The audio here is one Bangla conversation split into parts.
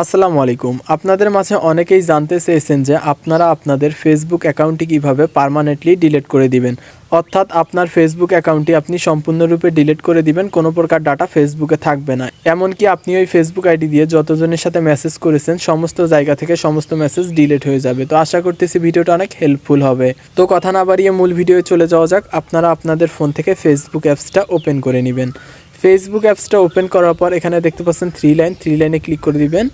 আসসালামু আলাইকুম। আপনাদের মাঝে অনেকেই জানতে চেয়েছেন যে আপনারা আপনাদের ফেসবুক অ্যাকাউন্টটি কীভাবে পার্মানেন্টলি ডিলিট করে দিবেন। অর্থাৎ আপনার ফেসবুক অ্যাকাউন্টটি আপনি সম্পূর্ণরূপে ডিলিট করে দিবেন, কোনো প্রকার ডাটা ফেসবুকে থাকবে না। এমনকি আপনি ওই ফেসবুক আইডি দিয়ে যতজনের সাথে মেসেজ করেছেন সমস্ত জায়গা থেকে সমস্ত মেসেজ ডিলিট হয়ে যাবে। তো আশা করতেছি ভিডিওটা অনেক হেল্পফুল হবে। তো কথা না বাড়িয়ে মূল ভিডিওয়ে চলে যাওয়া যাক। আপনারা আপনাদের ফোন থেকে ফেসবুক অ্যাপসটা ওপেন করে নেবেন। ফেসবুক অ্যাপসটা ওপেন করার পর এখানে দেখতে পাচ্ছেন থ্রি লাইনে ক্লিক করে দিবেন।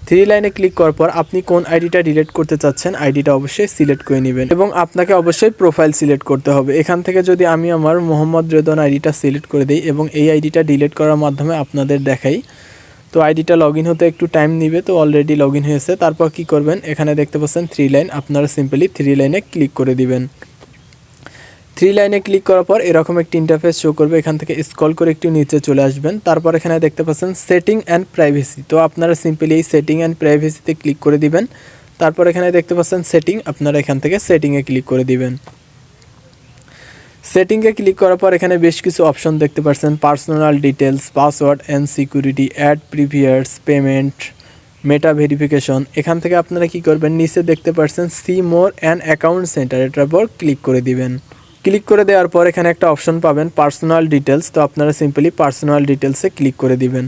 থ্রি লাইনে ক্লিক করার পর আপনি কোন আইডিটা ডিলিট করতে চাচ্ছেন আইডিটা অবশ্যই সিলেক্ট করে নেবেন এবং আপনাকে অবশ্যই প্রোফাইল সিলেক্ট করতে হবে। এখান থেকে যদি আমি আমার মোহাম্মদ রেদওয়ান আইডিটা সিলেক্ট করে দিই এবং এই আইডিটা ডিলিট করার মাধ্যমে আপনাদের দেখাই, তো আইডিটা লগ ইন হতে একটু টাইম নেবে। তো অলরেডি লগ ইন হয়েছে। তারপর কি করবেন, এখানে দেখতে পাচ্ছেন থ্রি লাইন, আপনারা সিম্পলি থ্রি লাইনে ক্লিক করে দিবেন। থ্রি লাইনে ক্লিক করার পর এরকম একটি ইন্টারফেস শো করবে। এখান থেকে স্ক্রল করে একটু নিচে চলে আসবেন। তারপর এখানে দেখতে পাচ্ছেন সেটিং অ্যান্ড প্রাইভেসি, তো আপনারা সিম্পলি এই সেটিং অ্যান্ড প্রাইভেসিতে ক্লিক করে দিবেন। তারপর এখানে দেখতে পাচ্ছেন সেটিং, আপনারা এখান থেকে সেটিংয়ে ক্লিক করে দিবেন। সেটিংয়ে ক্লিক করার পর এখানে বেশ কিছু অপশন দেখতে পাচ্ছেন, personal details, password and security, ad preferences, payment, Meta verification. এখান থেকে আপনারা কি করবেন, নিচে দেখতে পাচ্ছেন see more and account centre, এটার উপর ক্লিক করে দিবেন। ক্লিক করে দেওয়ার পর এখানে একটা অপশন পাবেন পার্সোনাল ডিটেলস, তো আপনারা সিম্পলি পার্সোনাল ডিটেলসে ক্লিক করে দিবেন।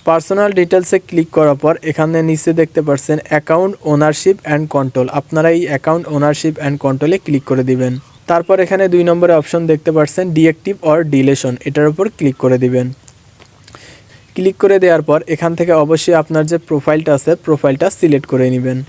পার্সোনাল ডিটেলসে ক্লিক করার পর এখানে নিচে দেখতে পাচ্ছেন অ্যাকাউন্ট ওনারশিপ অ্যান্ড কন্ট্রোল, আপনারা এই অ্যাকাউন্ট ওনারশিপ অ্যান্ড কন্ট্রোলে ক্লিক করে দিবেন। তারপর এখানে 2 নম্বরে অপশন দেখতে পাচ্ছেন ডিঅ্যাক্টিভ অর ডিলেশন, এটার উপর ক্লিক করে দিবেন। ক্লিক করে দেওয়ার পর এখান থেকে অবশ্যই আপনার যে প্রোফাইলটা আছে প্রোফাইলটা সিলেক্ট করে নেবেন।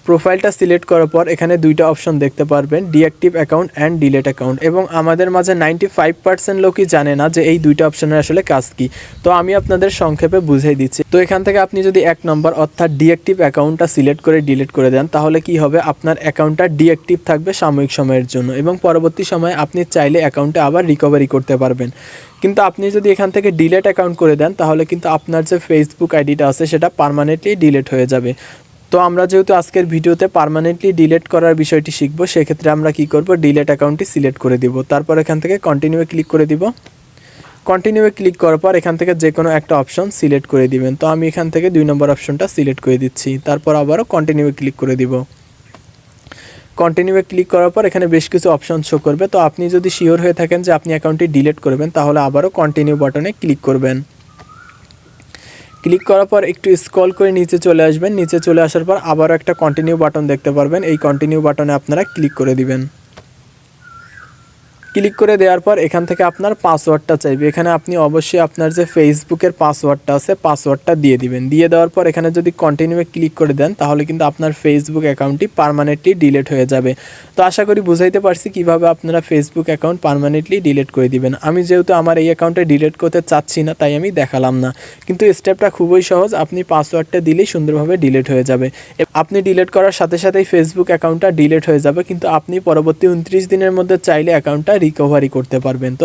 প্রোফাইলটা সিলেক্ট করার পর এখানে 2টা অপশন দেখতে পারবেন, deactive account and delete account, এবং আমাদের মাঝে 95% লোকই জানে না যে এই 2টা অপশনের আসলে কাজ কি। তো আমি আপনাদের সংক্ষেপে বুঝিয়ে দিচ্ছি। তো এখান থেকে আপনি যদি 1 নম্বর অর্থাৎ ডিঅ্যাক্টিভ অ্যাকাউন্টটা সিলেক্ট করে ডিলিট করে দেন তাহলে কি হবে, আপনার অ্যাকাউন্টটা ডিঅ্যাক্টিভ থাকবে সাময়িক সময়ের জন্য এবং পরবর্তী সময়ে আপনি চাইলে অ্যাকাউন্টে আবার রিকভারি করতে পারবেন। কিন্তু আপনি যদি এখান থেকে ডিলেট অ্যাকাউন্ট করে দেন তাহলে কিন্তু আপনার যে ফেসবুক আইডিটা আছে সেটা পার্মানেন্টলি ডিলিট হয়ে যাবে। তো আমরা যেহেতু আজকের ভিডিওতে পার্মানেন্টলি ডিলিট করার বিষয়টি শিখব, সেক্ষেত্রে আমরা কি করব, ডিলিট অ্যাকাউন্টটি সিলেক্ট করে দিব। তারপর এখান থেকে কন্টিনিউয়ে ক্লিক করে দিব। কন্টিনিউয়ে ক্লিক করার পর এখান থেকে যে কোনো একটা অপশন সিলেক্ট করে দিবেন। তো আমি এখান থেকে 2 নম্বর অপশনটা সিলেক্ট করে দিচ্ছি। তারপর আবারও কন্টিনিউয়ে ক্লিক করে দিব। কন্টিনিউয়ে ক্লিক করার পর এখানে বেশ কিছু অপশন শো করবে। তো আপনি যদি শিওর হয়ে থাকেন যে আপনি অ্যাকাউন্টটি ডিলিট করবেন তাহলে আবারও কন্টিনিউ বাটনে ক্লিক করবেন। ক্লিক করার পর একটু স্ক্রল করে নিচে চলে আসবেন। নিচে চলে আসার পর আবারও একটা কন্টিনিউ বাটন দেখতে পারবেন, এই কন্টিনিউ বাটনে আপনারা ক্লিক করে দিবেন। ক্লিক করে দেওয়ার পর এখান থেকে আপনার পাসওয়ার্ডটা চাইবে। এখানে আপনি অবশ্যই আপনার যে ফেসবুকের পাসওয়ার্ডটা আছে পাসওয়ার্ডটা দিয়ে দিবেন। দিয়ে দেওয়ার পর এখানে যদি কন্টিনিউয়ে ক্লিক করে দেন তাহলে কিন্তু আপনার ফেসবুক অ্যাকাউন্টটি পার্মানেন্টলি ডিলিট হয়ে যাবে। তো আশা করি বুঝাইতে পারছি কিভাবে আপনারা ফেসবুক অ্যাকাউন্ট পার্মানেন্টলি ডিলিট করে দিবেন। আমি যেহেতু আমার এই অ্যাকাউন্টে ডিলিট করতে চাচ্ছি না তাই আমি দেখালাম না, কিন্তু স্টেপটা খুবই সহজ। আপনি পাসওয়ার্ডটা দিলেই সুন্দরভাবে ডিলিট হয়ে যাবে। আপনি ডিলিট করার সাথে সাথেই ফেসবুক অ্যাকাউন্টটা ডিলিট হয়ে যাবে, কিন্তু আপনি পরবর্তী 29 দিনের মধ্যে চাইলে অ্যাকাউন্টটা রিকভারি করতে পারবেন। তো